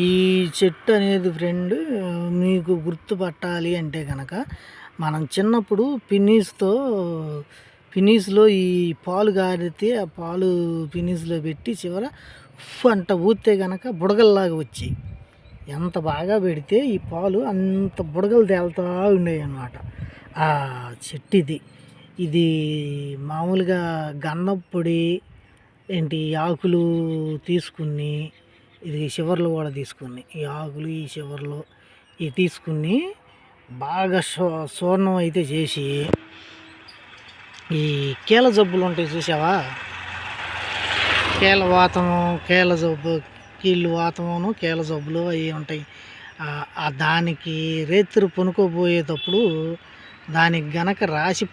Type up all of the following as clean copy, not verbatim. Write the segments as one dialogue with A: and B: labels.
A: ఈ చెట్టు అనేది ఫ్రెండ్ మీకు గుర్తుపట్టాలి అంటే కనుక మనం చిన్నప్పుడు పినీస్లో ఈ పాలు గారితే ఆ పాలు పినీస్లో పెట్టి చివర ఉఫ్ అంట ఊస్తే కనుక బుడగల్లాగా వచ్చాయి. ఎంత బాగా పెడితే ఈ పాలు అంత బుడగలు తేలుతూ ఉండేవి అన్నమాట. ఆ చెట్టు ఇది మామూలుగా గంధం పొడి ఏంటి ఆకులు తీసుకుని ఇది చివర్లు కూడా తీసుకుని ఈ ఆకులు ఈ చివర్లు ఇవి తీసుకుని బాగా చూర్ణం అయితే చేసి ఈ కీళ్ళ జబ్బులు ఉంటాయి చూసావా, కీళ్ళ జబ్బు కీళ్ళు వాతమును కీళ్ళ జబ్బులు అవి ఉంటాయి. దానికి రేత్రి పొనుకోబోయేటప్పుడు దానికి గనక రాసి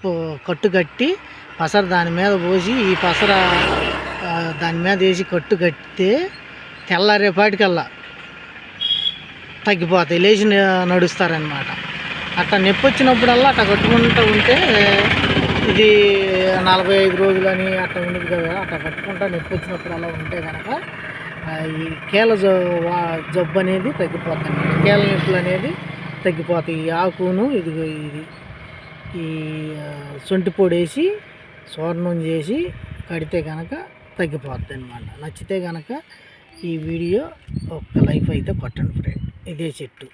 A: కట్టుకట్టి పసర దాని మీద పోసి ఈ పసర దాని మీద వేసి కట్టు కట్టితే తెల్లారేపాటికల్లా తగ్గిపోతాయి, లేచి నడుస్తారనమాట. అట్లా నొప్పి వచ్చినప్పుడల్లా అట్లా కట్టుకుంటూ ఉంటే ఇది 45 రోజులని అట్లా ఉండదు కదా, అట్లా కట్టుకుంటా నొప్పి వచ్చినప్పుడల్లా ఉంటే కనుక ఈ కీళ్ళ జబ్బు అనేది తగ్గిపోతుంది అన్నమాట. కీళ్ళ నొప్పులు అనేది తగ్గిపోతాయి. ఈ ఆకును ఇది ఈ సొంటి పొడి వేసి చూర్ణం చేసి కడితే కనుక తగ్గిపోద్ది అన్నమాట. నచ్చితే కనుక ఈ వీడియో ఒక లైక్ అయితే కొట్టండి ఫ్రెండ్. ఇదే చెట్టు.